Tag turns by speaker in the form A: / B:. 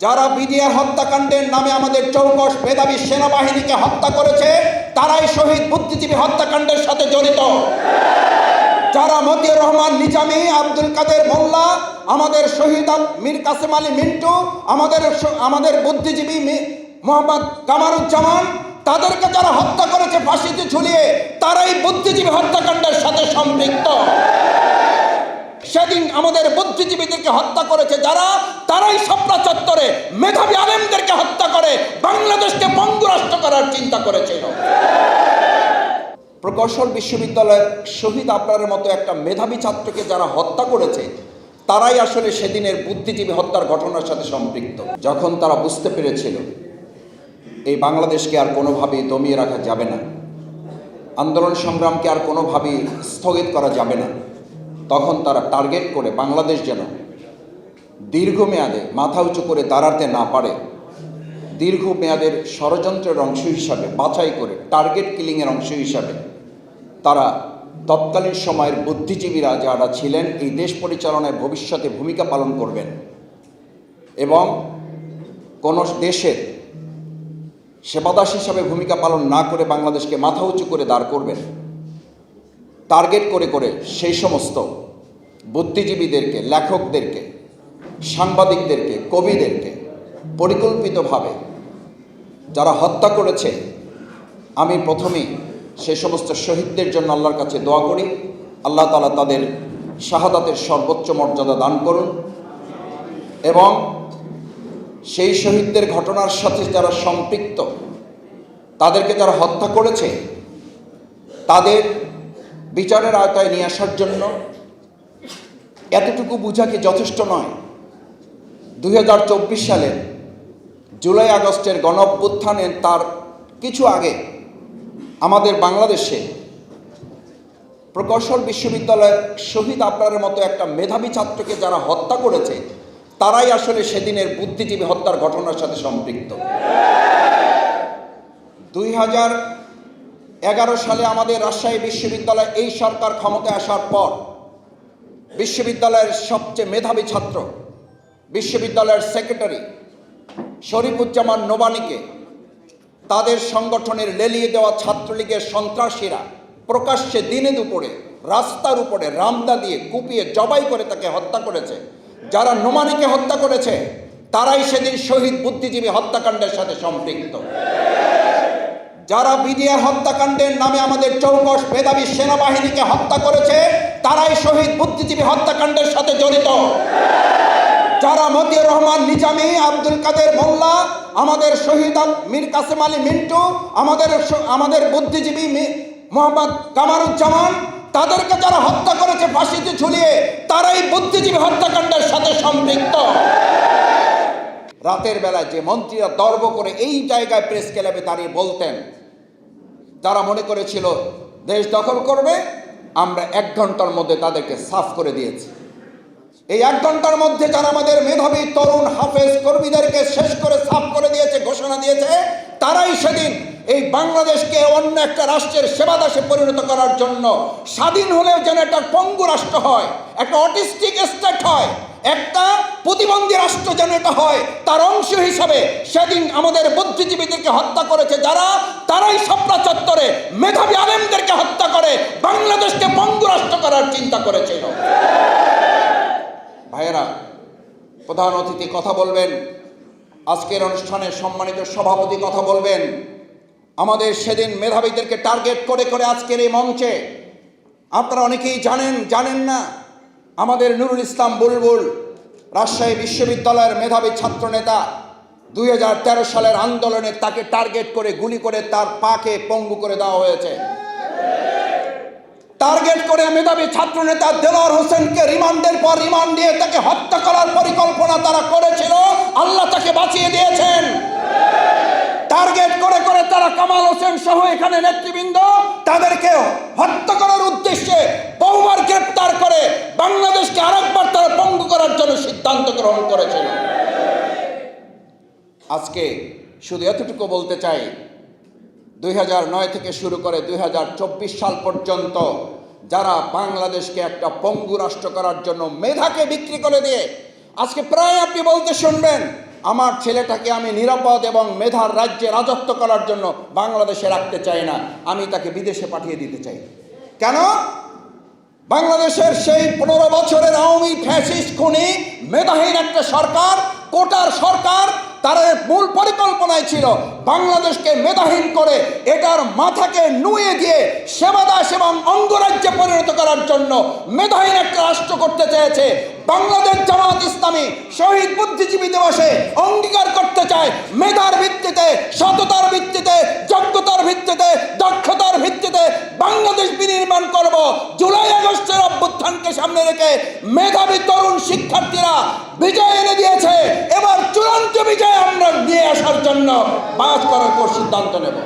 A: যারা বিডিআর হত্যাকাণ্ডের নামে আমাদের চৌকস মেধাবী সেনাবাহিনীকে হত্যা করেছে তারাই শহীদ বুদ্ধিজীবী হত্যাকাণ্ডের সাথে জড়িত। যারা মতিউর রহমান নিজামী, আব্দুল কাদের মোল্লা, আমাদের শহীদ মীর কাসেম আলী মিন্টু, আমাদের বুদ্ধিজীবী মোহাম্মদ কামারুজ্জামান, তাদেরকে যারা হত্যা করেছে ফাঁসিতে ঝুলিয়ে, তারাই বুদ্ধিজীবী হত্যাকাণ্ডের সাথে সম্পৃক্ত। সেদিন আমাদের বুদ্ধিজীবীদেরকে হত্যা করেছে যারা, তারাই শাপলা চত্বরে মেধাবী আলেমদেরকে হত্যা করে বাংলাদেশকে পঙ্গু রাষ্ট্র করার চিন্তা করেছিল। প্রকৌশল বিশ্ববিদ্যালয়ের শহীদ আবরারের মতো একটা মেধাবী ছাত্রকে যারা হত্যা করেছে তারাই আসলে সেদিনের বুদ্ধিজীবী হত্যার ঘটনার সাথে সম্পৃক্ত। যখন তারা বুঝতে পেরেছিল এই বাংলাদেশকে আর কোনোভাবেই দমিয়ে রাখা যাবে না, আন্দোলন সংগ্রামকে আর কোনোভাবেই স্থগিত করা যাবে না, তখন তারা টার্গেট করে বাংলাদেশ যেন দীর্ঘমেয়াদে মাথা উঁচু করে দাঁড়াতে না পারে, দীর্ঘমেয়াদের ষড়যন্ত্রের অংশ হিসাবে বাছাই করে টার্গেট কিলিংয়ের অংশ হিসাবে তারা তৎকালীন সময়ের বুদ্ধিজীবীরা যারা ছিলেন এই দেশ পরিচালনায় ভবিষ্যতে ভূমিকা পালন করবেন এবং কোনো দেশের সেবাদাস হিসাবে ভূমিকা পালন না করে বাংলাদেশকে মাথা উঁচু করে দাঁড় করবেন, টার্গেট করে করে সেই সমস্ত বুদ্ধিজীবীদেরকে, লেখকদেরকে, সাংবাদিকদেরকে, কবিদেরকে পরিকল্পিতভাবে যারা হত্যা করেছে, আমি প্রথমেই সে সমস্ত শহীদদের জন্য আল্লাহর কাছে দোয়া করি, আল্লাহ তাআলা তাদের শাহাদাতের সর্বোচ্চ মর্যাদা দান করুন এবং সেই শহীদদের ঘটনার সাথে যারা সম্পৃক্ত, তাদেরকে যারা হত্যা করেছে তাদের বিচারের আওতায় নিয়ে আসার জন্য এতটুকু বোঝা কি যথেষ্ট নয়? 2024 সালের জুলাই আগস্টের গণঅভ্যুত্থানের তার কিছু আগে আমাদের বাংলাদেশে প্রকৌশল বিশ্ববিদ্যালয়ের শহীদ আবরারের মতো একটা মেধাবী ছাত্রকে যারা হত্যা করেছে তারাই আসলে সেদিনের বুদ্ধিজীবী হত্যার ঘটনার সাথে সম্পৃক্ত। 2011 সালে আমাদের রাজশাহী বিশ্ববিদ্যালয় এই সরকার ক্ষমতায় আসার পর বিশ্ববিদ্যালয়ের সবচেয়ে মেধাবী ছাত্র, বিশ্ববিদ্যালয়ের সেক্রেটারি শরীফুজ্জামান নোবানিকে তাদের সংগঠনের লেলিয়ে দেওয়া ছাত্রলীগের সন্ত্রাসীরা প্রকাশ্যে দিনে দুপুরে রাস্তার উপরে রামদা দিয়ে কুপিয়ে জবাই করে তাকে হত্যা করেছে। যারা নোমানিকে হত্যা করেছে তারাই সেদিন শহীদ বুদ্ধিজীবী হত্যাকাণ্ডের সাথে সম্পৃক্ত। যারা বিডিআর হত্যাকাণ্ডের নামে আমাদের চৌকস মেধাবী সেনাবাহিনীকে হত্যা করেছে তারাই শহীদ বুদ্ধিজীবী হত্যাকাণ্ডের সাথে জড়িত। যারা মতিউর রহমান নিজামী, আব্দুল কাদের মোল্লা, আমাদের শহীদ মীর কাসেম আলী মিন্টু, আমাদের বুদ্ধিজীবী মোহাম্মদ কামারুজ্জামান, তাদেরকে যারা হত্যা করেছে ফাঁসিতে ঝুলিয়ে, তারাই বুদ্ধিজীবী হত্যাকাণ্ডের সাথে সম্পৃক্ত। রাতের বেলায় যে মন্ত্রীরা দর্ব করে এই জায়গায় প্রেস ক্লাবে দাঁড়িয়ে বলতেন, যারা মনে করেছিল দেশ দখল করবে, আমরা 1 ঘন্টার মধ্যে তাদেরকে সাফ করে দিয়েছি। এই 1 ঘন্টার মধ্যে যারা আমাদের মেধাবী তরুণ হাফেজ কর্মীদেরকে শেষ করে সাফ করে দিয়েছে, ঘোষণা দিয়েছে, তারাই সেদিন এই বাংলাদেশকে অন্য একটা রাষ্ট্রের সেবাদাসে পরিণত করার জন্য, স্বাধীন হলেও যেন একটা পঙ্গু রাষ্ট্র হয়, একটা অটিস্টিক স্টেট হয়, একটা প্রতিবন্ধী রাষ্ট্র যেন এটা হয়, তার অংশ হিসাবে সেদিন আমাদের বুদ্ধিজীবীদেরকে হত্যা করেছে যারা, তারাই শাপলা চত্বরে মেধাবী আলেমদেরকে হত্যা করে বাংলাদেশকে পঙ্গু রাষ্ট্র করার চিন্তা করেছিল। ভাইয়েরা, প্রধান অতিথি কথা বলবেন, আজকের অনুষ্ঠানের সম্মানিত সভাপতি কথা বলবেন। আমাদের সেদিন মেধাবীদেরকে টার্গেট করে করে আজকের এই মঞ্চে আপনারা অনেকেই জানেন না, আমাদের নুরুল ইসলাম বুলবুল রাজশাহী বিশ্ববিদ্যালয়ের মেধাবী ছাত্রনেতা 2013 সালের আন্দোলনে তাকে টার্গেট করে গুলি করে তার পাকে পঙ্গু করে দেওয়া হয়েছে। টার্গেট করে মেধাবী ছাত্রনেতা দেলোয়ার হোসেনকে রিমান্ডের পর রিমান্ড দিয়ে তাকে হত্যা করার পরিকল্পনা তারা করেছিল, আল্লাহ তাকে বাঁচিয়ে দিয়েছেন। টার্গেট করে করে তারা কামাল হোসেন সহ এখানে নেতৃবৃন্দ তাদেরকে হত্যা করার উদ্দেশ্যে বহুবার গ্রেপ্তার করে বাংলাদেশকে আরেকবার তারা পঙ্গু করার জন্য সিদ্ধান্ত গ্রহণ করেছিল। আজকে শুধু এতটুকু বলতে চাই, 2009 থেকে শুরু করে 2024 সাল পর্যন্ত যারা বাংলাদেশকে একটা পঙ্গু রাষ্ট্র করার জন্য মেধাকে বিক্রি করে দিয়ে আজকে প্রায় আপনি বলতে শুনবেন আমার ছেলেটাকে আমি নিরাপদ এবং মেধার রাজ্যে রাজত্ব করার জন্য বাংলাদেশে রাখতে চাই না, আমি তাকে বিদেশে পাঠিয়ে দিতে চাই। কেন? বাংলাদেশের সেই 15 বছরের আওয়ামী ফ্যাসিস্ট খুনি মেধাহীন একটা সরকার, কোটার সরকার, তার মূল পরিকল্পনায় ছিল বাংলাদেশকে মেধাহীন করে এটার মাথাকে নুয়ে দিয়ে সেবাদাস এবং অঙ্গরাজ্যে পরিণত করার জন্য মেধাহীন একটা রাষ্ট্র করতে চেয়েছে। বাংলাদেশ জামাত ইসলামী শহীদ বুদ্ধিজীবী দিবসে অঙ্গীকার করতে চায় মেধার ভিত্তিতে, সততার ভিত্তিতে, যোগ্যতার ভিত্তিতে, দক্ষতার ভিত্তিতে বাংলাদেশ বিনির্মাণ করব। জুলাই আগস্টের অভ্যুত্থানকে সামনে রেখে মেধাবী তরুণ শিক্ষার্থীরা বিজয় এনে দিয়েছে, এবার চূড়ান্ত বিজয় আমরা নিয়ে আসার জন্য বাস করার পর সিদ্ধান্ত নেব।